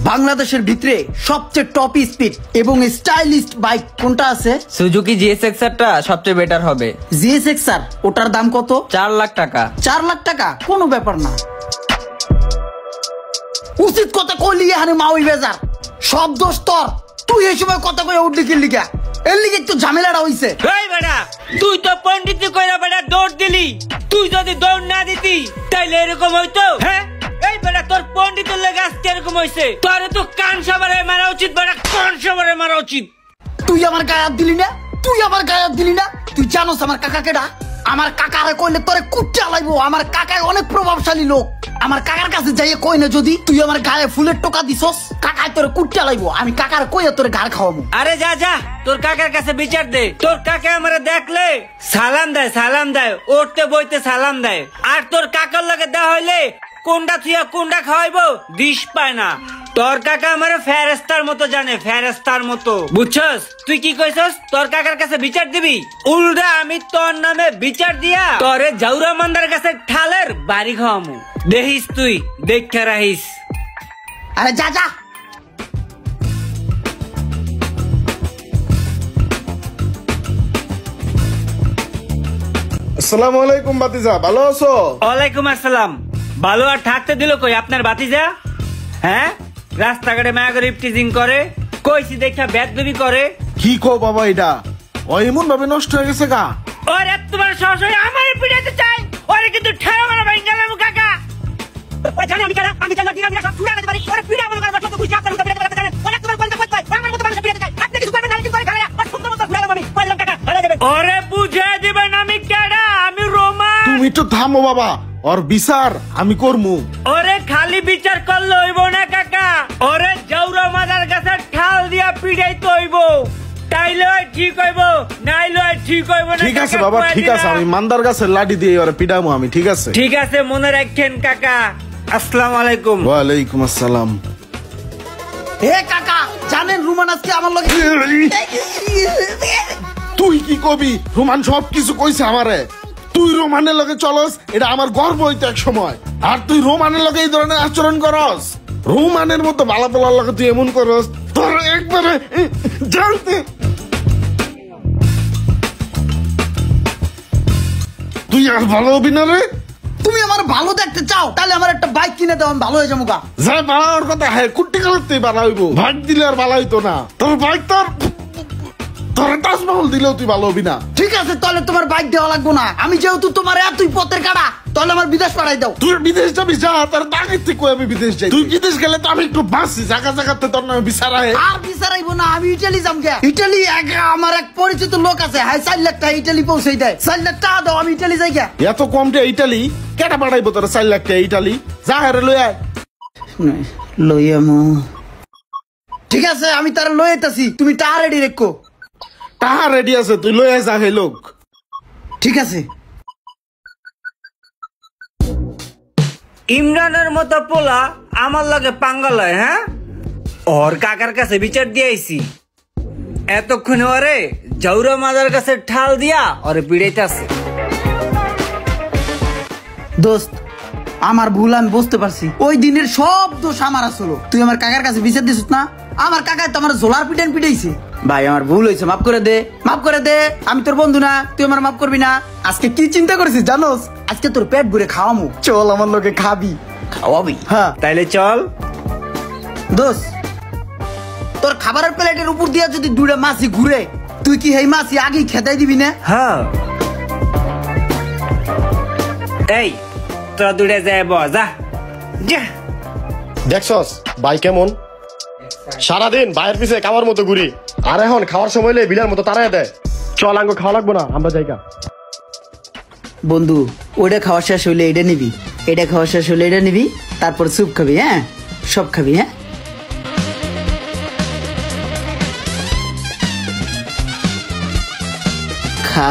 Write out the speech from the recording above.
বাংলাদেশের ভিতরে সবচেয়ে টপ স্পিড এবং স্টাইলিস্ট বাইক কোনটা আছে? সুজুকি জিএসএক্সআরটা সবচেয়ে বেটার হবে। জিএসএক্সআর ওটার দাম কত? 4 লাখ টাকা। 4 লাখ টাকা কোনো ব্যাপার না। উচিত কথা কইলি এখানে মাউই বেজার সব দোষ তোর। তুই এই সময় কথা কই উঠলি কি লিগা? এর লিগে তো ঝামেলাটা হইছে। এই বেটা তুই তো পণ্ডিত কইরা বেটা দৌড় দিলি। তুই যদি দৌড় না দিতি তাইলে এরকম হইতো? হ্যাঁ এই বেটা তোর পণ্ডিতের লেগে আজকে এরকম হইছে। তোর তো কান সাবারে মারা উচিত বেটা, কান সাবারে মারা উচিত। তুই আমার গায়ে হাত দিলি না, তুই আমার গায়ে হাত দিলি না। তুই জানোস আমার কাকা কেডা? আমার কাকারে কইলে তোরে কুচ্চা লাইবো। আমার কাকা অনেক প্রভাবশালী লোক। আমার কাকার কাছে যাইয়ে কই না যদি তুই আমার গায়ে ফুলের টোকা দিছস, কাকায় তোরে কুচ্চা লাইবো। আমি কাকার কইয়া তোরে গাল খাওয়াবো। আরে যা যা তোর কাকার কাছে বিচার দে। তোর কাকা আমারে দেখলে সালাম দেয়, সালাম দেয়, উঠতে বইতে সালাম দেয়। আর তোর কাকার লাগে দেওয়া হইলে কোনটা থুয়া কোনটা খাওয়াইবো দিশ পায় না। তোর কাকা আমারে ফেরেস্তার মতো জানে, ফেরেস্তার মতো, বুঝছস? তুই কি কইছস তোর কাকার কাছে বিচার দিবি? উল্টা আমি তোর নামে বিচার দিয়া তোরে জাউরা মান্দার কাছে ঠালের বাড়ি খাওয়ামু। দেখিস তুই, দেখে রাখিস। আরে যা যা। আসসালামু আলাইকুম বাতিজা, ভালো আছো? ওয়ালাইকুম আসসালাম। ভালো আর থাকতে দিল কই আপনার বাতিজা? হ্যাঁ রাস্তাঘাটে মায়া করে ইফটিজিং করে, কইছি দেখা বেদবি করে। কি কো বাবা, এটা ও এমন ভাবে নষ্ট হয়ে গেছে গা। ওরে তোমার সরাসরি আমারে পিটাতে চাই। ওরে কিন্তু ঠেলা মারা ভাই গেলাম কাকা। ওই জানি আমি কারা, আমি জানি আমি সব পুরা দিতে পারি। ওরে পিটা বল করবা সব কিছু আপনার পিটাতে পারে। ওরে তোমার বলতে পারতে আমার মতো মানুষ পিটাতে চাই। আপনি কিছু করবেন না, কিছু করে খালা আর সুন্দর মতো ঘুরালাম আমি। কইলাম কাকা ভালো যাবে। ওরে বুঝে দিবেন আমি কেডা, আমি রোমান। তুমি একটু থামো বাবা, ওর বিচার আমি করমু। ওরে খালি বিচার করলে হইব না কাকা, ওরে জাউরা মাদার কাছে ঠাল দিয়া পিটাইতে হইব। তাইলে ঠিক হইব, নাইলে ঠিক হইব না। ঠিক আছে বাবা, ঠিক আছে, আমি মান্দার কাছে লাঠি দিয়ে ওরে পিটামু আমি। ঠিক আছে ঠিক আছে, মনে রাখেন কাকা। আসসালামু আলাইকুম। ওয়ালাইকুম আসসালাম। হে কাকা, জানেন রুমান আজকে আমার লগে তুই কি কবি? রোমান সব কিছু কইছে আমারে। তুই রোমানের লগে চলস, এটা আমার গর্ব হইতো এক সময়। আর তুই রোমানের লগে এই ধরনের আচরণ করস, রোমানের মতো ভালো পোলার লগে তুই এমন করস, তোর একবারে জানতে। তুই আর ভালো হবি না রে। তুমি আমার ভালো দেখতে চাও তাহলে আমার একটা বাইক কিনে দাও, আমি ভালো হয়ে যাবো গা। যাই বাড়ানোর কথা, হ্যাঁ কুট্টি কালাতেই বাড়া হইব। ভাগ দিলে আর ভালো হইতো না। তোর বাইক তোর তাজমহল দিলেও তুই ভালো হবি না। ঠিক আছে তাহলে তোমার বাইক দেওয়া লাগবো না। আমি যেহেতু তোমার এতই পথের কাটা, তাহলে আমার বিদেশ পাঠাই দাও। তুই বিদেশ যাবি যা, তার দাগের থেকে আমি বিদেশ যাই। তুই বিদেশ গেলে তো আমি একটু বাঁচি, জায়গা জায়গাতে তোর নামে বিচারায়। আর বিচারাইবো না, আমি ইটালি যাম গে। ইটালি আমার এক পরিচিত লোক আছে, হ্যাঁ 4 লাখ টাকা ইটালি পৌঁছে দেয়। 4 লাখ টাকা দাও, আমি ইটালি যাই গে। এত কমটা ইটালি কেটা পাঠাইবো তোর? 4 লাখ টাকা ইটালি যা, হারে লই আয়। লইয়ামু। ঠিক আছে আমি তার লই আইতাছি, তুমি টাকা রেডি রেখো। টাকা রেডি আছে, তুই লই আয় যা। হে লোক ঠিক আছে। ইমরানের মতো পোলা আমার লাগে পাঙ্গা লয়। হ্যাঁ ওর কাকার কাছে বিচার দিয়েছি, এতক্ষণে ওরে জাউরা মাদার কাছে ঠাল দিয়া ওরে পিড়াইতেছে। দোস্ত আমার ভুল আমি বুঝতে পারছি। ওই দিনের সব দোষ আমার আসলো। তুই আমার কাকার কাছে বিচার দিছিস না? আমার কাকায় তো আমার জোলার পিটান পিটাইছে। ভাই আমার ভুল হয়েছে, মাফ করে দে, মাফ করে দে। আমি তোর বন্ধু না, তুই আমার মাফ করবি না? আজকে কি চিন্তা করেছিস জানোস? আজকে তোর পেট ভরে খাওয়ামু। চল আমার লোকে খাবি, খাওয়াবি। হ্যাঁ তাইলে চল। দোস্ত তোর খাবারের প্লেটের উপর দিয়া যদি 2টা মাছি ঘুরে, তুই কি এই মাছি আগেই খেদাই দিবি না? হ্যাঁ এই তোরা দূরে যায় যা যা। দেখছস ভাই কেমন সারাদিন ভাইয়ের পিছে খাওয়ার মতো ঘুরি, আর এখন খাওয়ার সময় হলে বিলার মতো তারাই দেয়। চল আঙ্গ খাওয়া লাগবো না, আমরা জায়গা। বন্ধু ওইটা খাওয়া শেষ হইলে এটা নিবি, এটা খাওয়া শেষ হইলে এটা নিবি, তারপর স্যুপ খাবি। হ্যাঁ সব খাবি। হ্যাঁ খা।